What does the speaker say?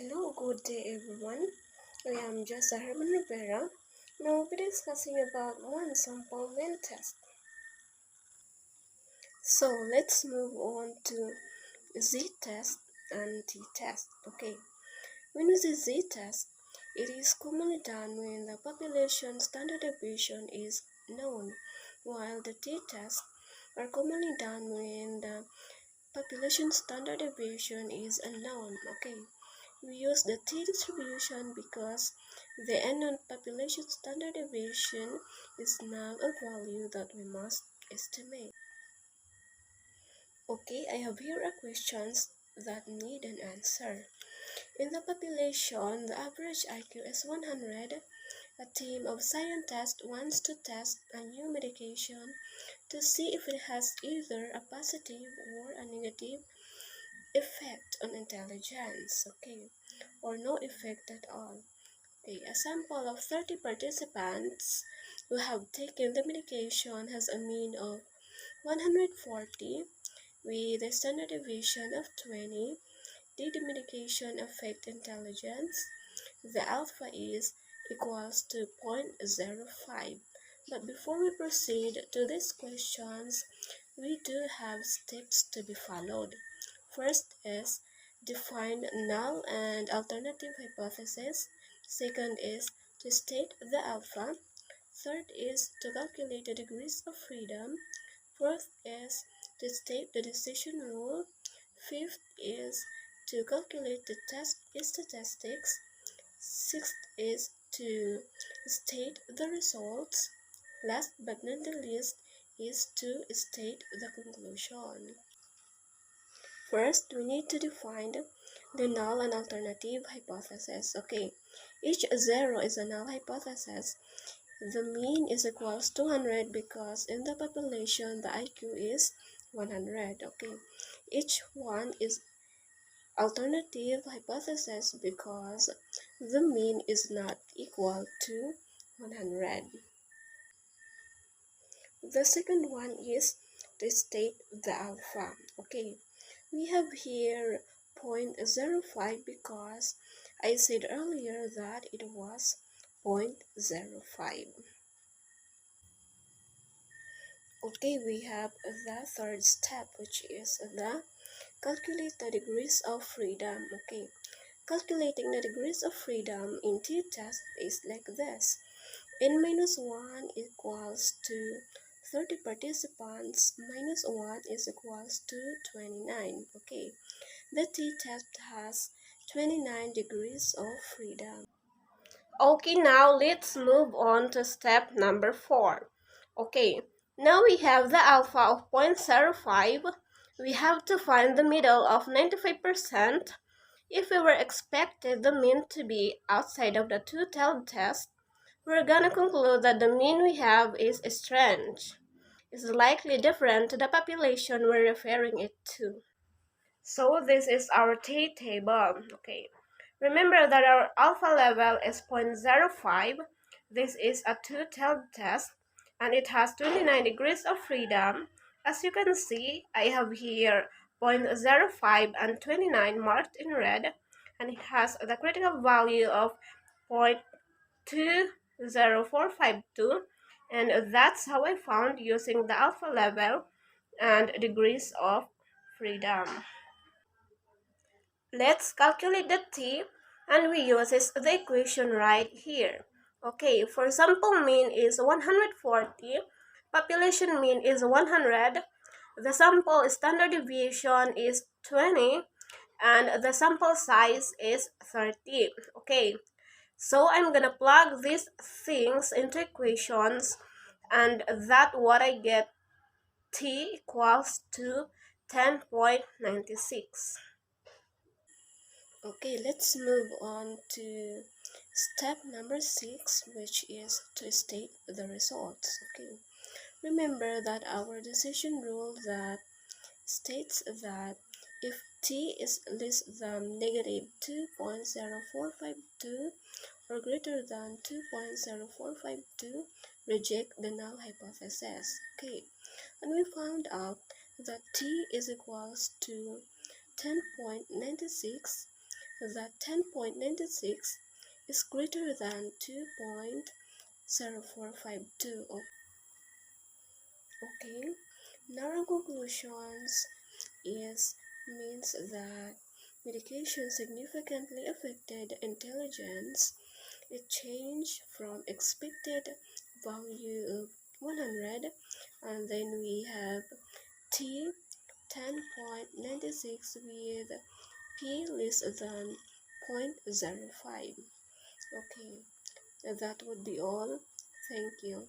Hello, good day everyone. I am Jessa Herman Rivera. Now we'll be discussing about one sample main test. So let's move on to z-test and t-test. Okay, when we say z-test, it is commonly done when the population standard deviation is known, while the t-test are commonly done when the population standard deviation is unknown. Okay, we use the t-distribution because the unknown population standard deviation is now a value that we must estimate. Okay, I have here a questions that need an answer. In the population, the average IQ is 100. A team of scientists wants to test a new medication to see if it has either a positive or a negative effect on intelligence, okay, or no effect at all. Okay, a sample of 30 participants who have taken the medication has a mean of 140 with a standard deviation of 20. Did the medication affect intelligence? The alpha is equals to 0.05. But before we proceed to these questions, we do have steps to be followed. First is define null and alternative hypothesis. Second is to state the alpha. Third is to calculate the degrees of freedom. Fourth is to state the decision rule. Fifth is to calculate the test statistics. Sixth is to state the results. Last but not the least is to state the conclusion. First, we need to define the null and alternative hypothesis. Okay, each zero is a null hypothesis. The mean is equals to 100 because in the population the IQ is 100. Okay, each one is alternative hypothesis because the mean is not equal to 100. The second one is to state the alpha. Okay, we have here 0.05 because I said earlier that it was 0.05. Okay, we have the third step, which is the calculate the degrees of freedom. Okay, calculating the degrees of freedom in t-test is like this. N minus 1 equals to 30 participants minus 1 is equals to 29. Okay, the t-test has 29 degrees of freedom. Okay, now let's move on to step number 4. Okay, now we have the alpha of 0.05. We have to find the middle of 95%. If we were expected the mean to be outside of the two-tailed test, we're gonna conclude that the mean we have is strange. It's likely different to the population we're referring it to. So this is our t-table. Okay, remember that our alpha level is 0.05. This is a two-tailed test and it has 29 degrees of freedom. As you can see, I have here 0.05 and 29 marked in red, and it has the critical value of 0.20452, and that's how I found using the alpha level and degrees of freedom. Let's calculate the t, and we use the equation right here. Okay, for sample mean is 140, population mean is 100, the sample standard deviation is 20, and the sample size is 30. Okay, so I'm gonna plug these things into equations, and that what I get t equals to 10.96. Okay, let's move on to step number 6, which is to state the results. Okay, remember that our decision rule that states that if t is less than negative 2.0452 or greater than 2.0452, reject the null hypothesis. Okay, and we found out that t is equals to 10.96. that 10.96 is greater than 2.0452. Okay, narrow conclusions means that medication significantly affected intelligence. It changed from expected value of 100, and then we have T 10.96 with P less than 0.05. Okay, that would be all. Thank you.